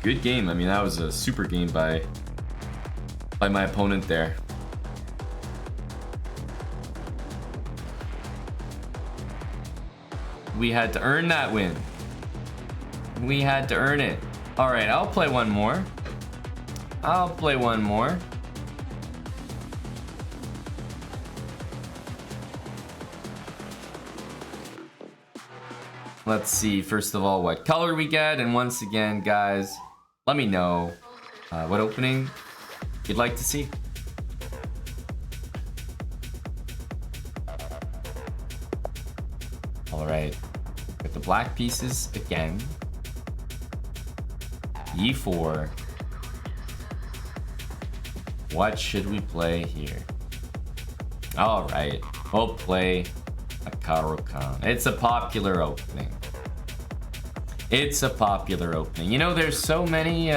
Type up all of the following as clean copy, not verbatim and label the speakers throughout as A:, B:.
A: Good game. I mean, that was a super game by my opponent there. We had to earn that win. We had to earn it. All right, I'll play one more. I'll play one more. Let's see, first of all, what color we get. And once again, guys, let me know what opening you'd like to see. All right, with the black pieces again. E4. What should we play here? All right, we'll play a Caro-Kann. It's a popular opening. It's a popular opening. You know, there's so many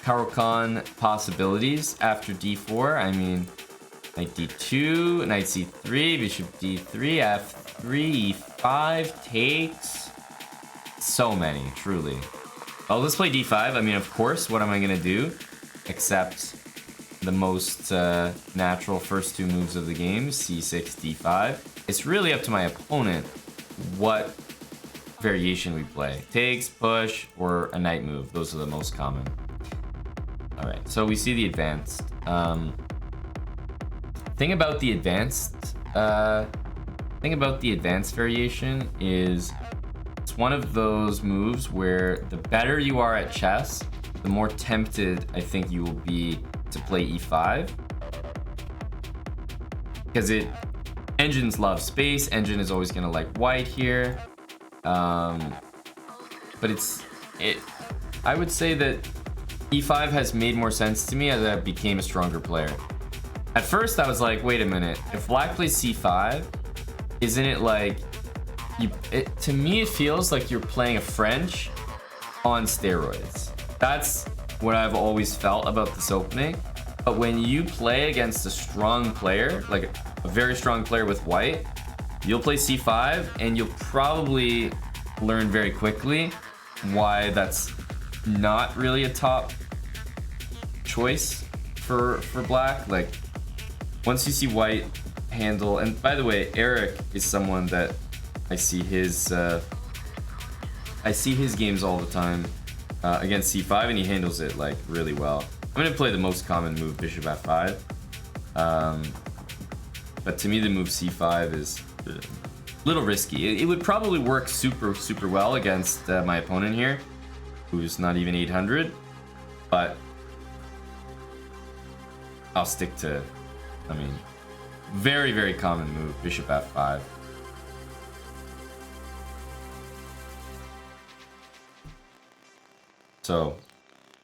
A: Caro-Kann possibilities after d4. I mean, knight d2, knight c3, bishop d3, f3, e5, takes. So many, truly. Well, let's play d5. I mean, of course, what am I gonna do? Except the most natural first two moves of the game, c6, d5. It's really up to my opponent what variation we play. Takes, push, or a knight move. Those are the most common. All right, so we see the advanced. Thing about the advanced variation is it's one of those moves where the better you are at chess, the more tempted I think you will be to play e5, because engines love space. Engine is always gonna like white here, but I would say that e5 has made more sense to me as I became a stronger player. At first I was like, wait a minute, if black plays c5, isn't it like to me it feels like you're playing a French on steroids. That's what I've always felt about this opening. But when you play against a strong player, like a very strong player with white, you'll play c5 and you'll probably learn very quickly why that's not really a top choice for black. Like once you see white handle, and by the way, Eric is someone that I see his games all the time against c5, and he handles it like really well. I'm gonna play the most common move, bishop f5, but to me the move c5 is a little risky. It would probably work super well against my opponent here, who's not even 800, but I'll stick to, I mean, very common move, bishop f5. So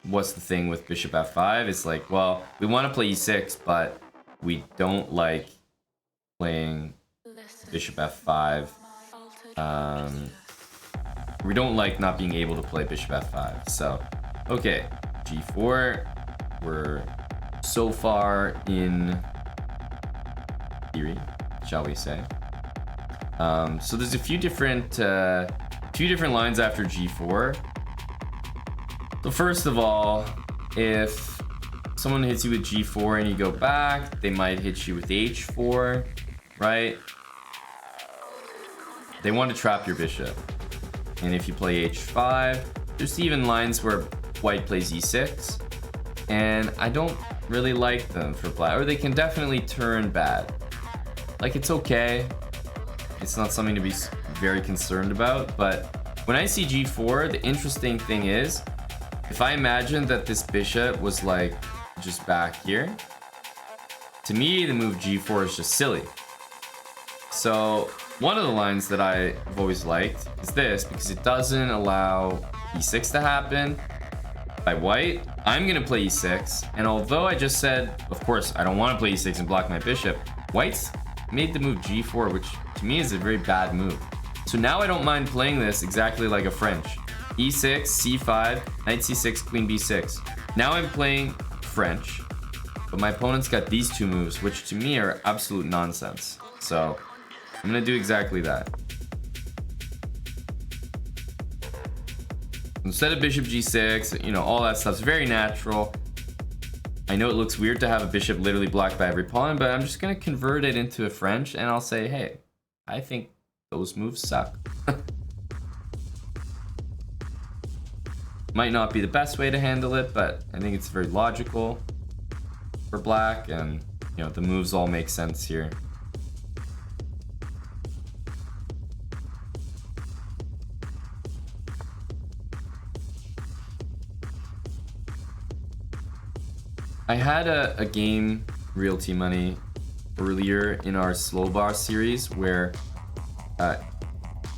A: what's the thing with bishop f5? It's like, well, we want to play e6, but we don't like playing bishop f5. We don't like not being able to play bishop f5. So, okay, g4. We're so far in theory, shall we say. So there's a few different lines after g4. So first of all, if someone hits you with g4 and you go back, they might hit you with h4, right? They want to trap your bishop. And if you play h5, there's even lines where white plays e6, and I don't really like them for black, or they can definitely turn bad. Like, it's okay. It's not something to be very concerned about, but when I see g4, the interesting thing is, if I imagine that this bishop was like just back here, to me the move g4 is just silly. So one of the lines that I've always liked is this, because it doesn't allow e6 to happen by white. I'm gonna play e6, and although I just said, of course, I don't want to play e6 and block my bishop, white's made the move g4, which to me is a very bad move. So now I don't mind playing this exactly like a French. e6, c5, knight c6, queen b6. Now I'm playing French, but my opponent's got these two moves, which to me are absolute nonsense. So I'm gonna do exactly that. Instead of bishop g6, you know, all that stuff's very natural. I know it looks weird to have a bishop literally blocked by every pawn, but I'm just gonna convert it into a French and I'll say, hey, I think those moves suck. Might not be the best way to handle it, but I think it's very logical for black, and you know, the moves all make sense here. I had a game, Realty Money, earlier in our Slowbrah series where,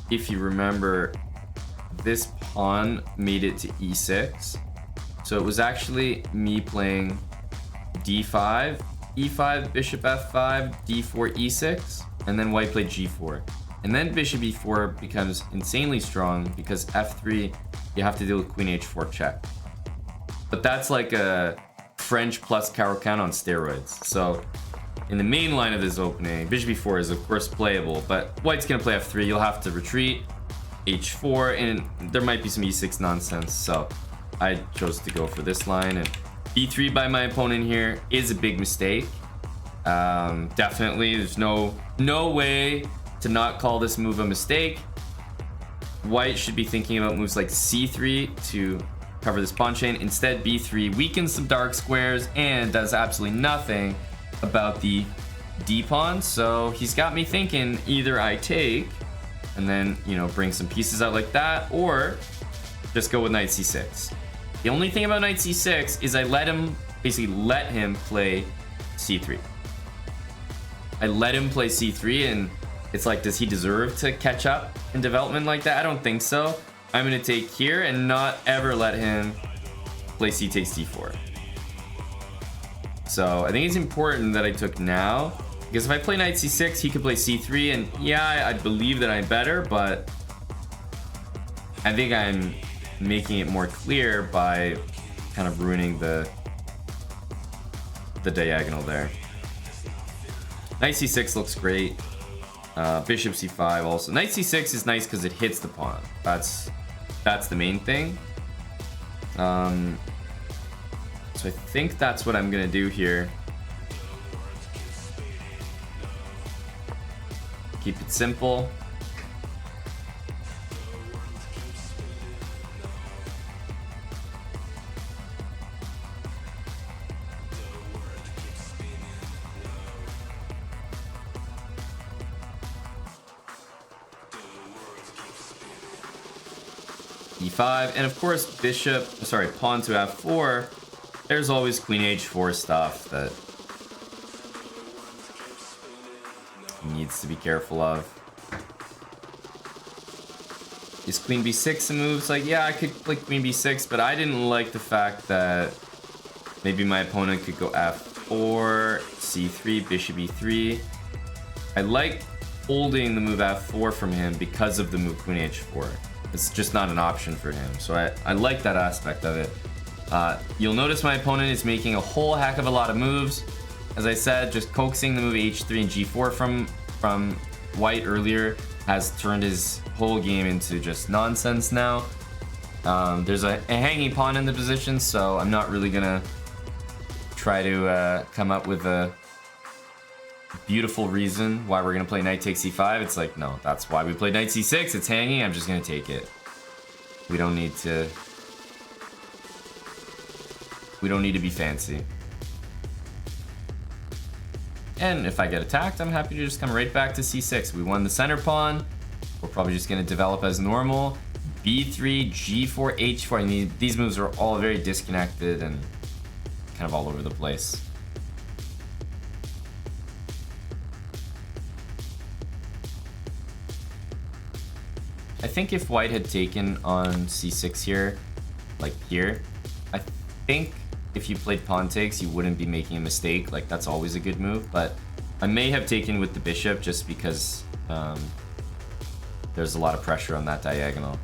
A: if you remember, this pawn made it to e6. So it was actually me playing d5, e5, bishop f5, d4, e6, and then white played g4. And then bishop e4 becomes insanely strong because f3, you have to deal with queen h4 check. But that's like a French plus Caro-Kann on steroids. So in the main line of this opening, bishop e4 is of course playable, but white's gonna play f3, you'll have to retreat, h4, and there might be some e6 nonsense, so I chose to go for this line. And b3 by my opponent here is a big mistake. Definitely, there's no way to not call this move a mistake. White should be thinking about moves like c3 to cover this pawn chain. Instead, b3 weakens some dark squares and does absolutely nothing about the d pawn. So he's got me thinking either I take and then, you know, bring some pieces out like that, or just go with knight c6. The only thing about knight c6 is I basically let him play c3. I let him play c3, and it's like, does he deserve to catch up in development like that? I don't think so. I'm gonna take here and not ever let him play c takes d4. So I think it's important that I took now, because if I play knight c6, he could play c3, and yeah, I believe that I'm better, but I think I'm making it more clear by kind of ruining the diagonal there. Knight c6 looks great. Bishop c5 also. Knight c6 is nice because it hits the pawn. That's the main thing. So I think that's what I'm gonna do here. Keep it simple. e5, and of course pawn to f4. There's always queen h4 stuff that needs to be careful of. Is queen b6 a move? It's like, yeah, I could play queen b6, but I didn't like the fact that maybe my opponent could go f4, c3, bishop e3. I like holding the move f4 from him because of the move queen h4. It's just not an option for him, so I like that aspect of it. You'll notice my opponent is making a whole heck of a lot of moves. As I said, just coaxing the move h3 and g4 from white earlier has turned his whole game into just nonsense now. There's a hanging pawn in the position, so I'm not really gonna try to come up with a beautiful reason why we're gonna play knight takes c5. It's like, no, that's why we played knight c6. It's hanging. I'm just gonna take it. We don't need to be fancy. And if I get attacked, I'm happy to just come right back to c6. We won the center pawn. We're probably just gonna develop as normal. b3, g4, h4. I mean, these moves are all very disconnected and kind of all over the place. I think if white had taken on c6 here, like here, I think if you played pawn takes, you wouldn't be making a mistake. Like, that's always a good move, but I may have taken with the bishop just because there's a lot of pressure on that diagonal.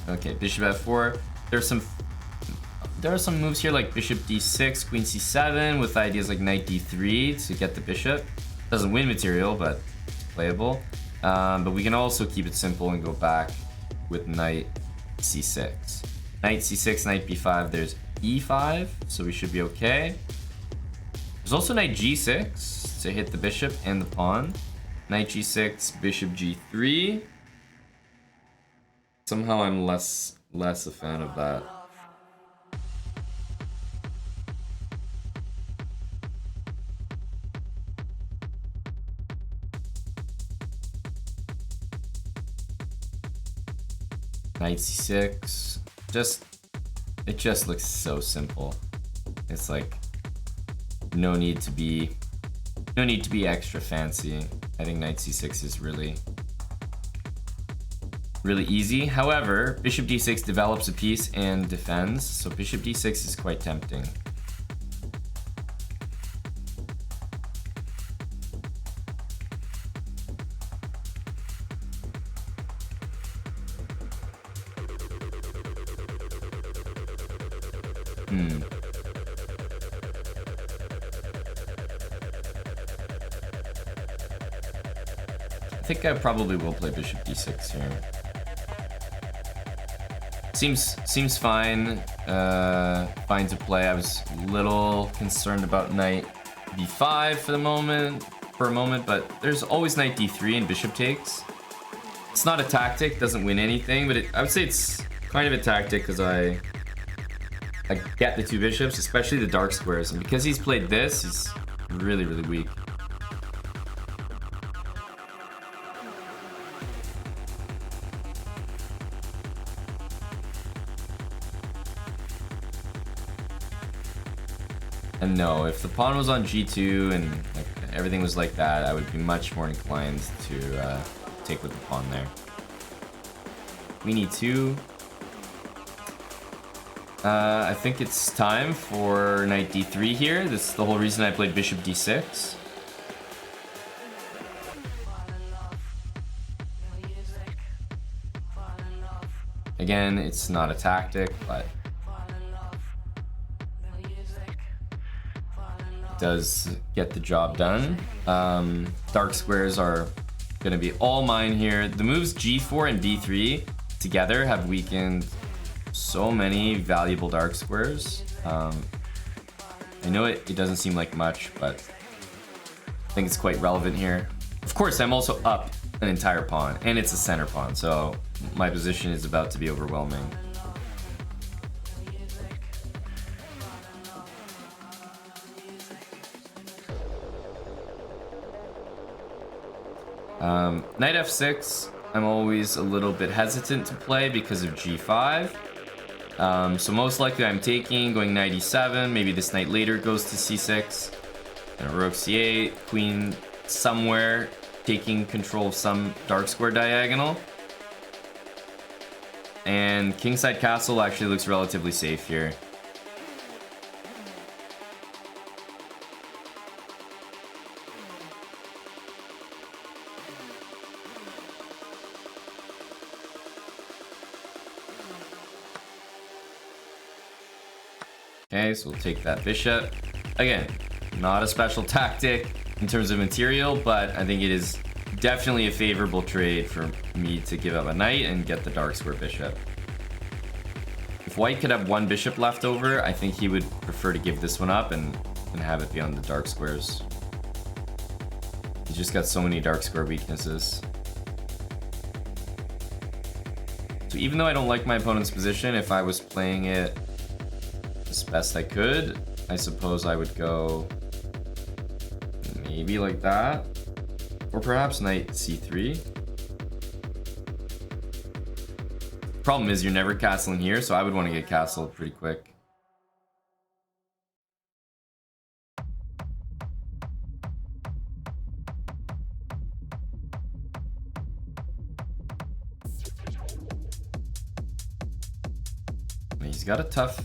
A: Okay, bishop f4. There are some moves here like bishop d6, queen c7 with ideas like knight d3 to get the bishop. Doesn't win material, but it's playable. But we can also keep it simple and go back with knight c6. Knight c6, knight b5, there's e5, so we should be okay. There's also knight g6 to hit the bishop and the pawn. Knight g6, bishop g3. Somehow I'm less a fan of that. Knight c6. It just looks so simple. It's like no need to be extra fancy. I think knight c6 is really easy. However, bishop d6 develops a piece and defends, so bishop d6 is quite tempting. I think I probably will play bishop d6 here. Seems fine. Fine to play. I was a little concerned about knight b5 for a moment, but there's always knight d3 and bishop takes. It's not a tactic, doesn't win anything, but I would say it's kind of a tactic because I get the two bishops, especially the dark squares, and because he's played this, he's really weak. And no, if the pawn was on g2 and like, everything was like that, I would be much more inclined to take with the pawn there. We need two. I think it's time for knight d3 here. This is the whole reason I played bishop d6. Again, it's not a tactic, but does get the job done. Dark squares are gonna be all mine here. The moves g4 and d3 together have weakened so many valuable dark squares. I know it doesn't seem like much, but I think it's quite relevant here. Of course, I'm also up an entire pawn, and it's a center pawn, so my position is about to be overwhelming. Knight f6, I'm always a little bit hesitant to play because of g5. So most likely I'm taking, going knight e7, maybe this knight later goes to c6, and a rook c8, queen somewhere, taking control of some dark square diagonal. And kingside castle actually looks relatively safe here. Okay, so we'll take that bishop. Again, not a special tactic in terms of material, but I think it is definitely a favorable trade for me to give up a knight and get the dark square bishop. If white could have one bishop left over, I think he would prefer to give this one up and have it be on the dark squares. He's just got so many dark square weaknesses. So even though I don't like my opponent's position, if I was playing it as best I could, I suppose I would go maybe like that, or perhaps knight c3. Problem is you're never castling here, so I would want to get castled pretty quick. He's got a tough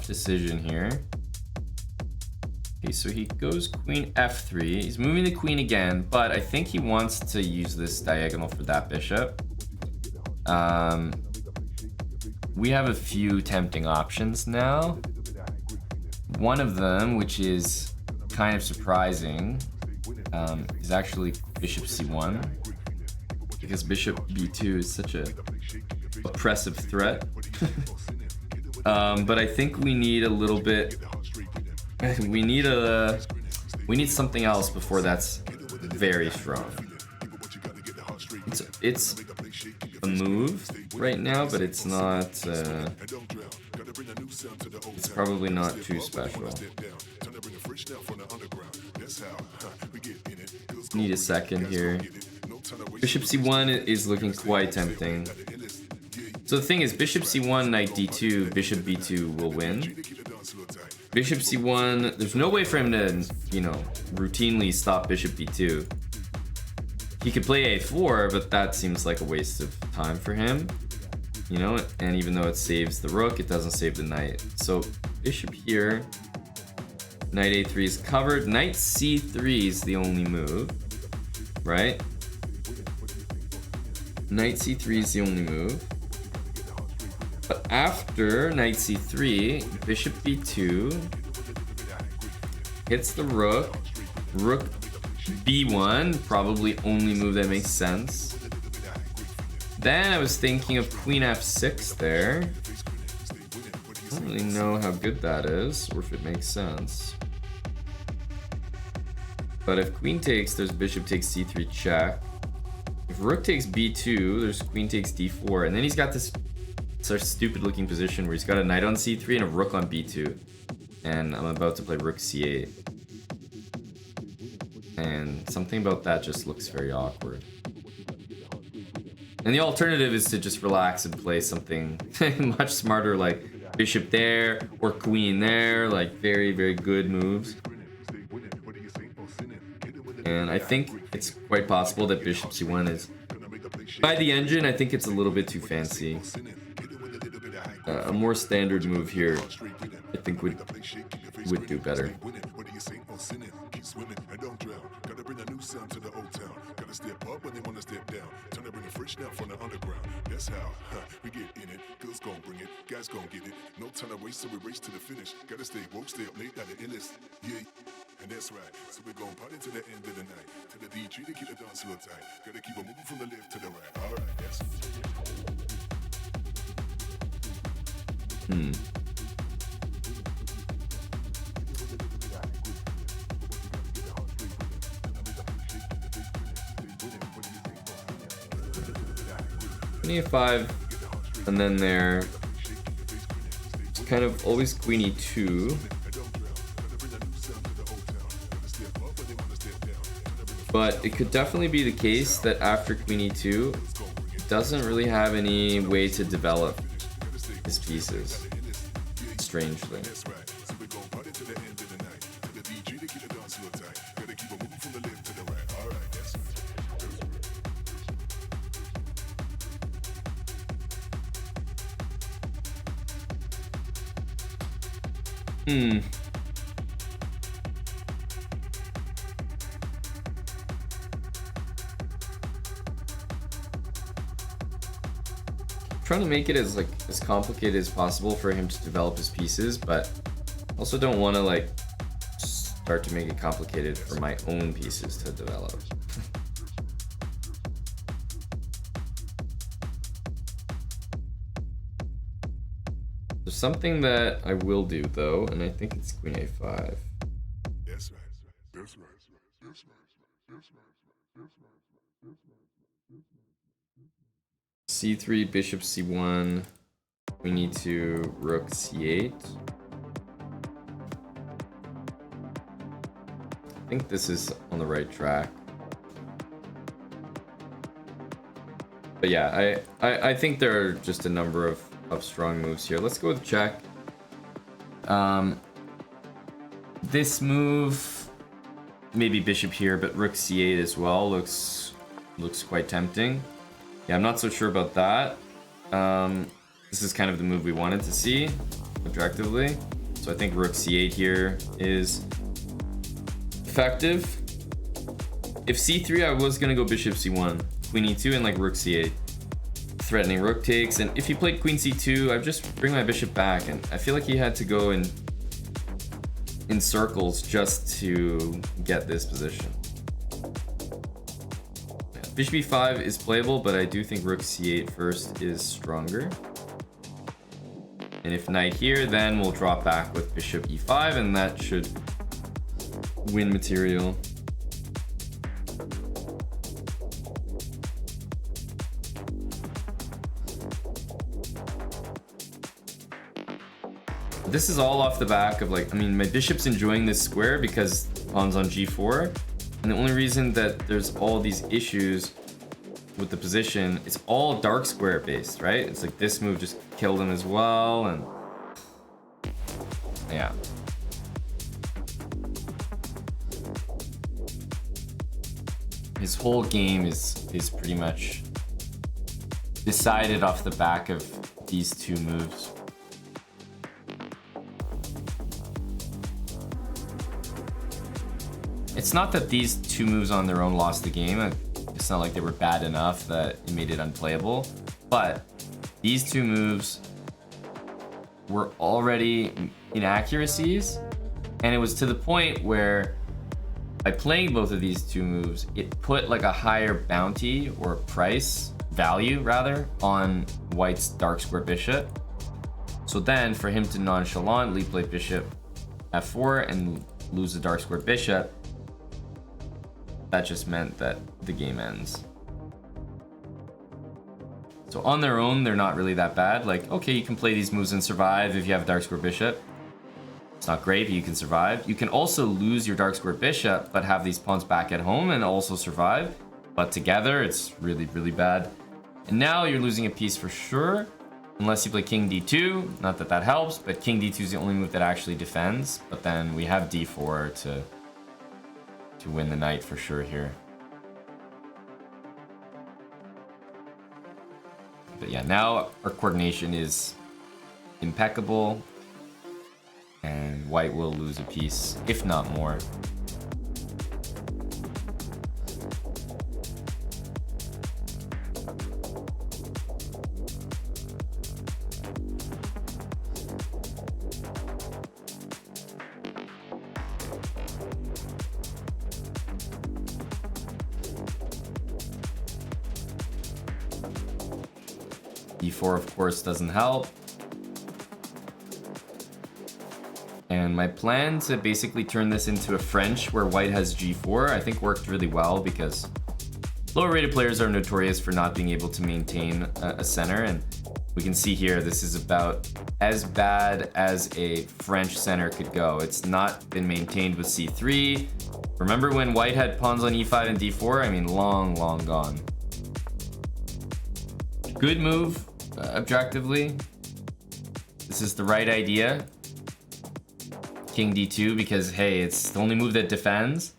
A: decision here. Okay, so he goes queen f3. He's moving the queen again, but I think he wants to use this diagonal for that bishop. We have a few tempting options now. One of them, which is kind of surprising, is actually bishop c1. because bishop b2 is such a oppressive threat. But I think we need a little bit. We need something else before that's very strong. It's a move right now, but it's not. It's probably not too special. Need a second here. Bishop c1 is looking quite tempting. So the thing is, bishop c1, knight d2, bishop b2 will win. Bishop c1, there's no way for him to, you know, routinely stop bishop b2. He could play a4, but that seems like a waste of time for him. You know, and even though it saves the rook, it doesn't save the knight. So bishop here, knight a3 is covered. Knight c3 is the only move, right? Knight c3 is the only move. But after knight c3, bishop b2 hits the rook. Rook b1, probably only move that makes sense. Then I was thinking of queen f6 there. I don't really know how good that is, or if it makes sense. But if queen takes, there's bishop takes c3 check. If rook takes b2, there's queen takes d4. And then he's got this sort of stupid looking position where he's got a knight on c3 and a rook on b2. And I'm about to play rook c8. And something about that just looks very awkward. And the alternative is to just relax and play something much smarter, like bishop there or queen there, like very, very good moves. And I think it's quite possible that bishop c1 is, by the engine, I think it's a little bit too fancy. A more standard move here, I think would do better. That's how we get in it. Girls gon' bring it, guys gon' get it. No time to waste, so we race to the finish. Gotta stay woke, stay up late, gotta illest. Yeah, and that's right. So we're gon' party to the end of the night. To the DJ to keep the dance real tight. Gotta keep on moving from the left to the right. Alright, that's Queen e5, and then there, it's kind of always queen e2. But it could definitely be the case that after queen e2, it doesn't really have any way to develop his pieces, strangely. Trying to make it as complicated as possible for him to develop his pieces, but also don't want to start to make it complicated for my own pieces to develop. There's something that I will do though, and I think it's queen a5. c3, bishop c1, we need to rook c8. I think this is on the right track. But yeah, I think there are just a number of strong moves here. Let's go with check. This move, maybe bishop here, but rook c8 as well looks quite tempting. Yeah, I'm not so sure about that. This is kind of the move we wanted to see objectively. So I think rook c8 here is effective. If c3, I was gonna go bishop c1, queen e2, and rook c8. Threatening rook takes, and if he played queen c2, I'd just bring my bishop back, and I feel like he had to go in circles just to get this position. Yeah, Bishop e5 is playable, but I do think rook c8 first is stronger. And if knight here, then we'll drop back with bishop e5, and that should win material. This is all off the back of like, I mean, my bishop's enjoying this square because pawn's on g4. And the only reason that there's all these issues with the position, it's all dark square based, right? It's like this move just killed him as well, and yeah. His whole game is pretty much decided off the back of these two moves. It's not that these two moves on their own lost the game. It's not like they were bad enough that it made it unplayable. But these two moves were already inaccuracies. And it was to the point where by playing both of these two moves, it put like a higher bounty or price value rather on White's dark square bishop. So then for him to nonchalantly play bishop f4 and lose the dark square bishop, that just meant that the game ends. So on their own, they're not really that bad. Like, okay, you can play these moves and survive if you have a dark square bishop. It's not great, but you can survive. You can also lose your dark square bishop, but have these pawns back at home and also survive. But together, it's really, really bad. And now you're losing a piece for sure, unless you play king d2. Not that that helps, but king d2 is the only move that actually defends. But then we have d4 to win the knight for sure here. But yeah, now our coordination is impeccable, and White will lose a piece, if not more. d4 of course doesn't help. And my plan to basically turn this into a French where White has g4 I think worked really well, because lower rated players are notorious for not being able to maintain a center, and we can see here this is about as bad as a French center could go. It's not been maintained with c3. Remember when White had pawns on e5 and d4? I mean, long gone. Good move, objectively. This is the right idea. King d2, because hey, it's the only move that defends.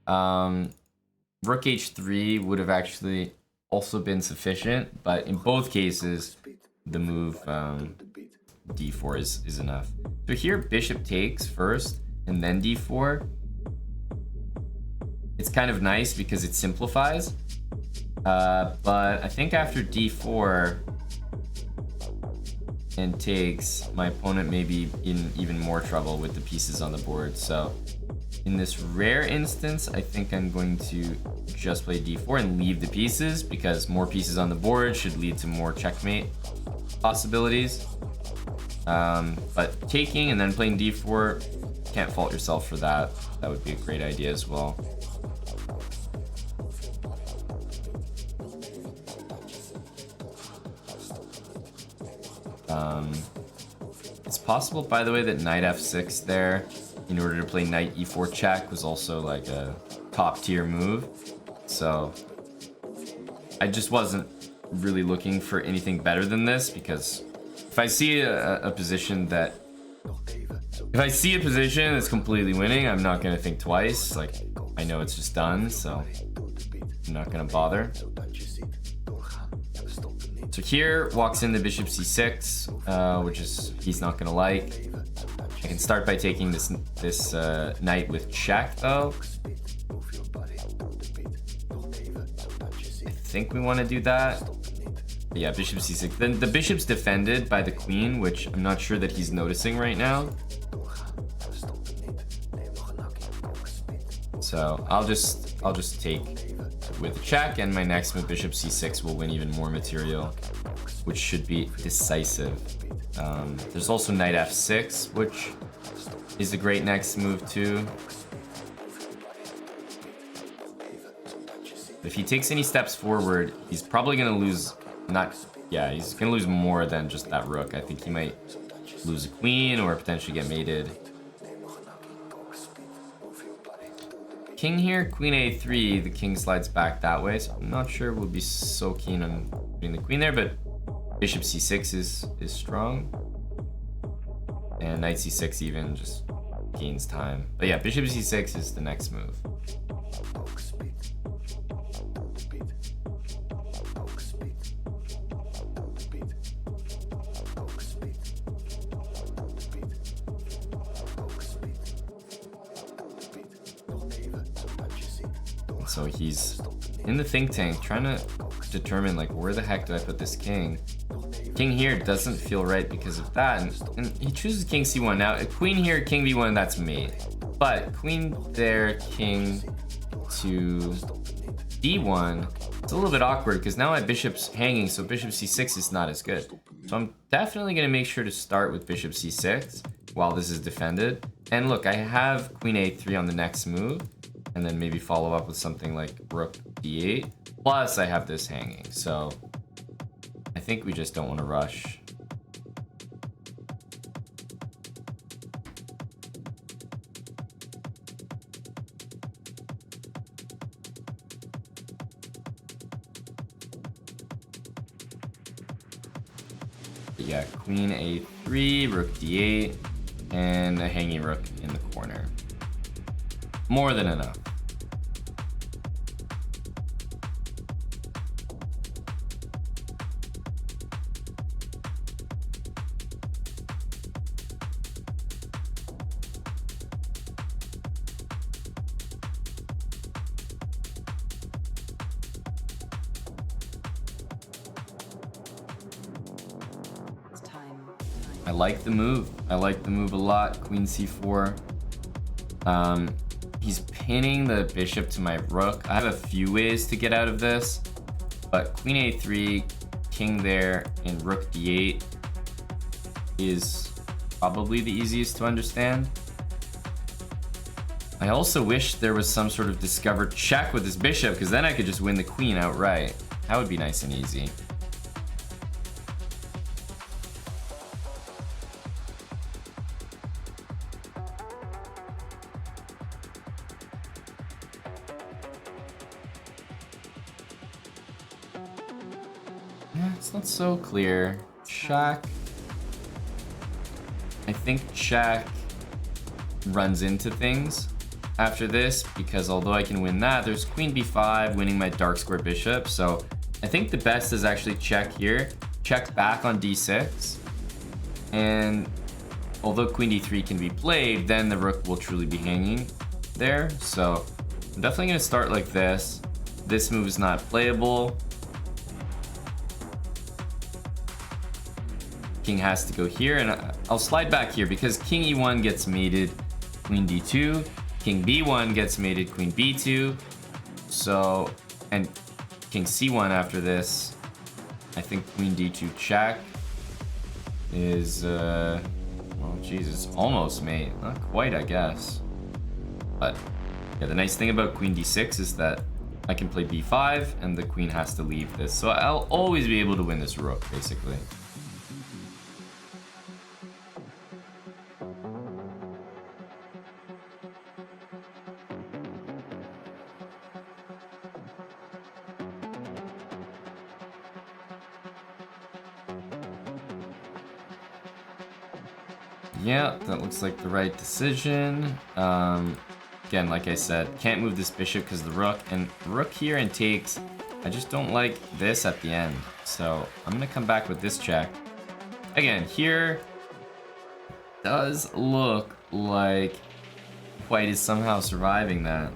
A: Rook h3 would have actually also been sufficient, but in both cases, the move d4 is enough. So here, bishop takes first, and then d4. It's kind of nice because it simplifies. But I think after d4 and takes, my opponent may be in even more trouble with the pieces on the board. So in this rare instance, I think I'm going to just play d4 and leave the pieces, because more pieces on the board should lead to more checkmate possibilities. But taking and then playing d4, can't fault yourself for that. That would be a great idea as well. It's possible, by the way, that knight f6 there, in order to play knight e4 check, was also like a top tier move. So I just wasn't really looking for anything better than this, because if I see a position that's completely winning, I'm not gonna think twice. Like, I know it's just done, so I'm not gonna bother. So here walks in the bishop c6, which is he's not gonna like. I can start by taking this knight with check though. I think we want to do that. But yeah, bishop c6. Then the bishop's defended by the queen, which I'm not sure that he's noticing right now. So I'll just take with a check, and my next move, bishop c6, will win even more material, which should be decisive. There's also knight f6, which is a great next move too. If he takes any steps forward, he's probably gonna lose, he's gonna lose more than just that rook. I think he might lose a queen or potentially get mated. King here, queen a3, the king slides back that way, so I'm not sure we'll be so keen on putting the queen there, but bishop c6 is strong. And knight c6 even just gains time. But yeah, bishop c6 is the next move. So he's in the think tank trying to determine like where the heck do I put this king. King here doesn't feel right because of that, and he chooses king c1. Now a queen here, king b1, that's mate, but queen there, king to d1, it's a little bit awkward because now my bishop's hanging, so bishop c6 is not as good. So I'm definitely going to make sure to start with bishop c6 while this is defended. And look, I have queen a3 on the next move, and then maybe follow up with something like rook d8. Plus I have this hanging, so I think we just don't want to rush. But yeah, queen a3, rook d8, and a hanging rook in the corner. More than enough. I like the move. I like the move a lot. Queen c4. He's pinning the bishop to my rook. I have a few ways to get out of this, but queen a3, king there, and rook d8 is probably the easiest to understand. I also wish there was some sort of discovered check with this bishop, because then I could just win the queen outright. That would be nice and easy. Yeah, it's not so clear. Check. I think check runs into things after this, because although I can win that, there's queen b5 winning my dark square bishop. So I think the best is actually check here, check back on d6, and although queen d3 can be played, then the rook will truly be hanging there. So I'm definitely going to start like this. This move is not playable. King has to go here, and I'll slide back here because king e1 gets mated, queen d2, king b1 gets mated, queen b2. So, and king c1 after this. I think queen d2 check is well, Jesus, almost mate, not quite, I guess. But yeah, the nice thing about queen d6 is that I can play b5 and the queen has to leave this, so I'll always be able to win this rook basically. Yeah, that looks like the right decision. Again, like I said, can't move this bishop because the rook, and rook here and takes. I just don't like this at the end. So I'm gonna come back with this check. Again, here does look like white is somehow surviving that.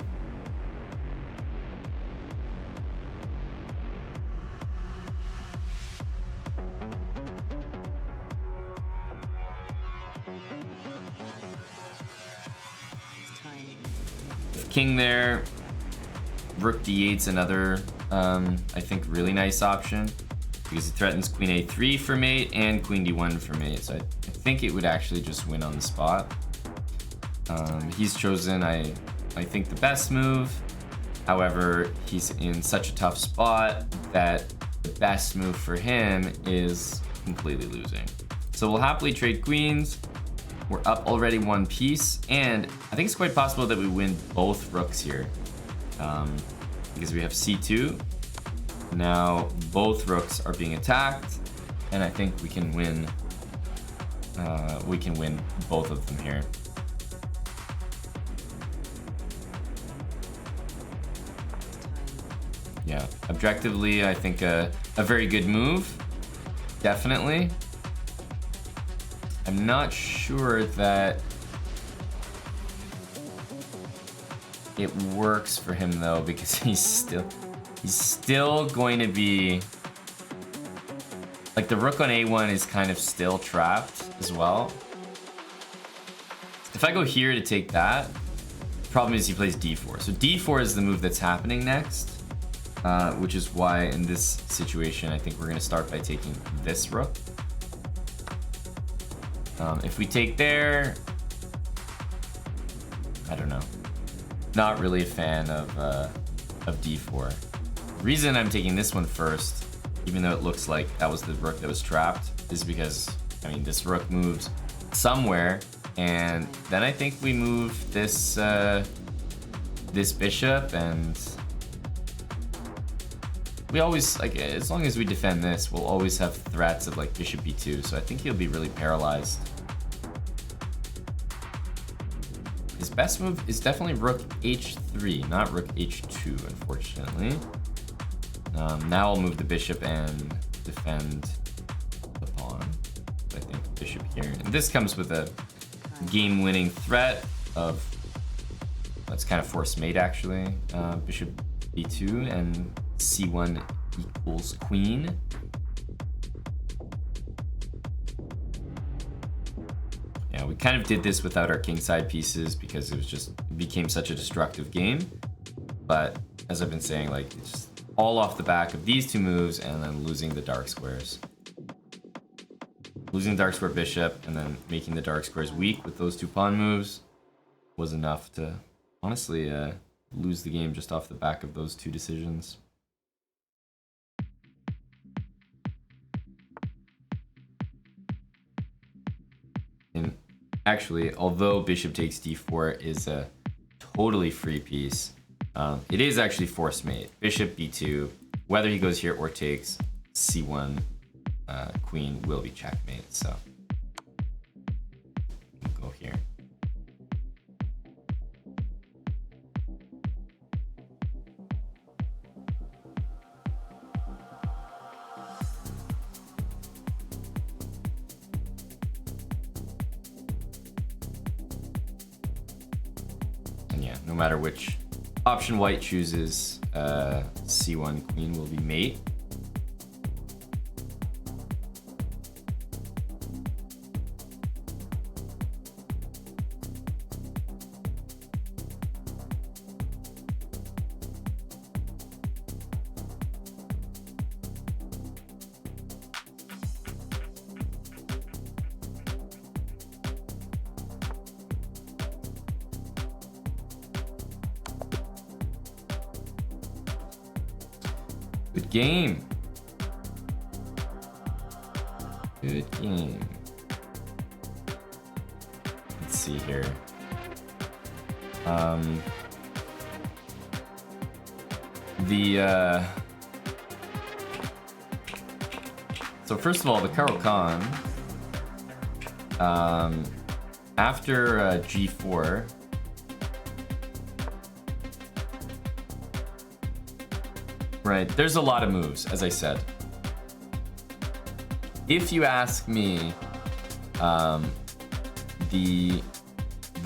A: King there, rook d8's another, I think, really nice option because it threatens queen a3 for mate and queen d1 for mate. So I think it would actually just win on the spot. He's chosen, I think, the best move. However, he's in such a tough spot that the best move for him is completely losing. So we'll happily trade queens. We're up already one piece, and I think it's quite possible that we win both rooks here, because we have c2. Now both rooks are being attacked, and I think we can win. We can win both of them here. Yeah, objectively, I think a very good move, definitely. I'm not sure that it works for him though, because he's still going to be like, the rook on a1 is kind of still trapped as well. If I go here to take that, the problem is he plays d4. So d4 is the move that's happening next, which is why in this situation I think we're going to start by taking this rook. If we take there, I don't know. Not really a fan of d4. The reason I'm taking this one first, even though it looks like that was the rook that was trapped, is because, I mean, this rook moves somewhere, and then I think we move this this bishop, and we always, like, as long as we defend this, we'll always have threats of like bishop b2, so I think he'll be really paralyzed. His best move is definitely rook h3, not rook h2, unfortunately. Now I'll move the bishop and defend the pawn. I think bishop here. And this comes with a game-winning threat of, that's kind of forced mate actually. Bishop b2 and c1 equals queen. Yeah, we kind of did this without our kingside pieces because it became such a destructive game. But as I've been saying, like, it's just all off the back of these two moves and then losing the dark squares. Losing the dark square bishop and then making the dark squares weak with those two pawn moves was enough to honestly lose the game just off the back of those two decisions. And actually, although bishop takes d4 is a totally free piece, it is actually forced mate. Bishop b2, whether he goes here or takes c1, queen will be checkmate. So we'll go here. And yeah, no matter which option white chooses, c1 queen will be mate. Good game. Good game. Let's see here. So first of all, the Caro-Kann, after g4, right, there's a lot of moves, as I said. If you ask me, the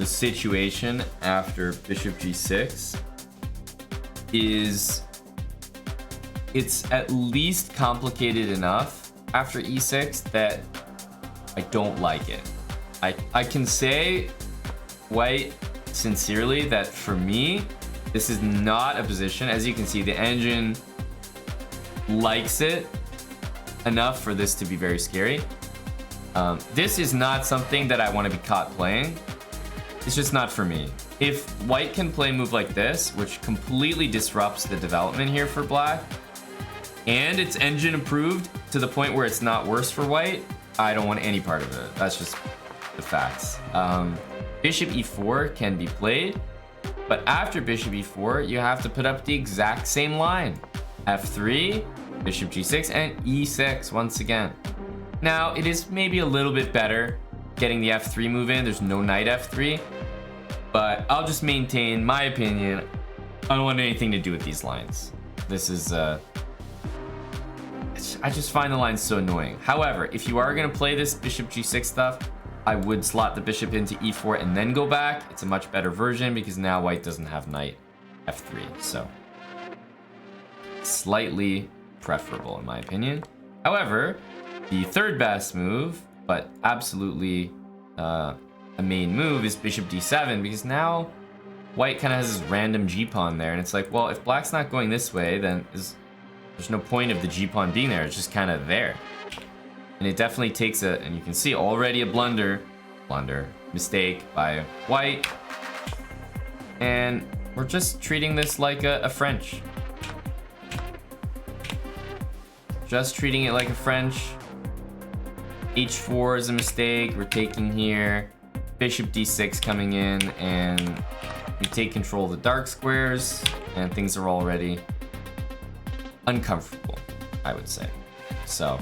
A: situation after bishop g6 is, it's at least complicated enough after e6 that I don't like it. I can say quite sincerely that for me, This is not a position. As you can see, the engine likes it enough for this to be very scary. This is not something that I want to be caught playing. It's just not for me. If white can play a move like this, which completely disrupts the development here for black, and it's engine improved to the point where it's not worse for white, I don't want any part of it. That's just the facts. Bishop e4 can be played, but after bishop e4, you have to put up the exact same line. f3, bishop g6, and e6 once again. Now, it is maybe a little bit better getting the f3 move in. There's no knight f3, but I'll just maintain my opinion. I don't want anything to do with these lines. This is, I just find the lines so annoying. However, if you are gonna play this bishop g6 stuff, I would slot the bishop into e4 and then go back. It's a much better version because now white doesn't have knight f3, so slightly preferable in my opinion. However, the third best move, but absolutely a main move, is bishop d7, because now white kind of has this random g-pawn there, and it's like, well, if black's not going this way, then there's no point of the g-pawn being there. It's just kind of there. And it definitely takes and you can see already a blunder, mistake by white. And we're just treating this like a French. Just treating it like a French. h4 is a mistake we're taking here. Bishop d6 coming in, and we take control of the dark squares, and things are already uncomfortable, I would say. So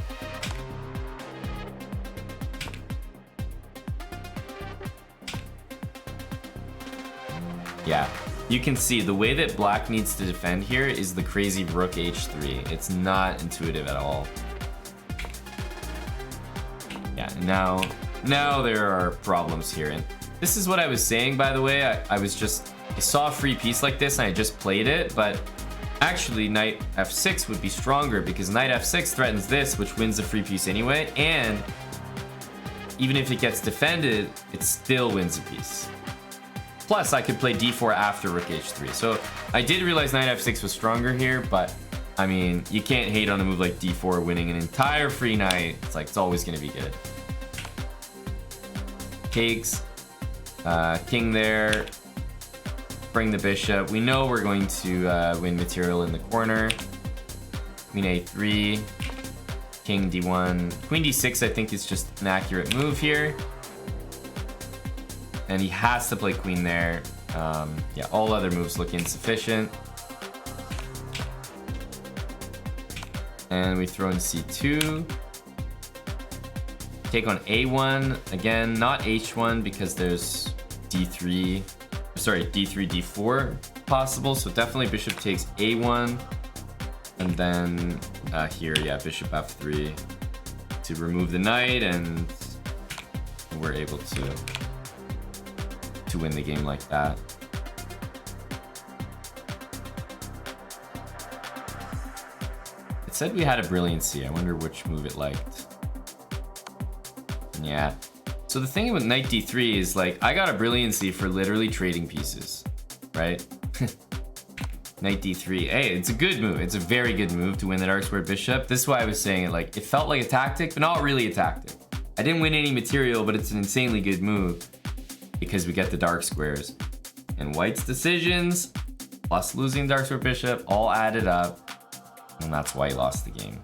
A: yeah, you can see the way that black needs to defend here is the crazy rook h3. It's not intuitive at all. Yeah, now there are problems here. And this is what I was saying, by the way. I saw a free piece like this and I just played it, but actually knight f6 would be stronger because knight f6 threatens this, which wins the free piece anyway, and even if it gets defended, it still wins a piece. Plus, I could play d4 after rook h3. So I did realize knight f6 was stronger here, but I mean, you can't hate on a move like d4 winning an entire free knight. It's like, it's always gonna be good. Takes, king there, bring the bishop. We know we're going to win material in the corner. Queen a3, king d1. Queen d6 I think is just an accurate move here. And he has to play queen there. Yeah, all other moves look insufficient. And we throw in c2. Take on a1. Again, not h1 because there's d3, d4 possible. So definitely bishop takes a1. And then here, yeah, bishop f3 to remove the knight, and we're able to win the game like that. It said we had a brilliancy. I wonder which move it liked. Yeah. So the thing with knight d3 is, like, I got a brilliancy for literally trading pieces, right? Knight d3. Hey, it's a good move. It's a very good move to win the dark square bishop. This is why I was saying it, like, it felt like a tactic, but not really a tactic. I didn't win any material, but it's an insanely good move because we get the dark squares. And white's decisions, plus losing dark square bishop, all added up, and that's why he lost the game.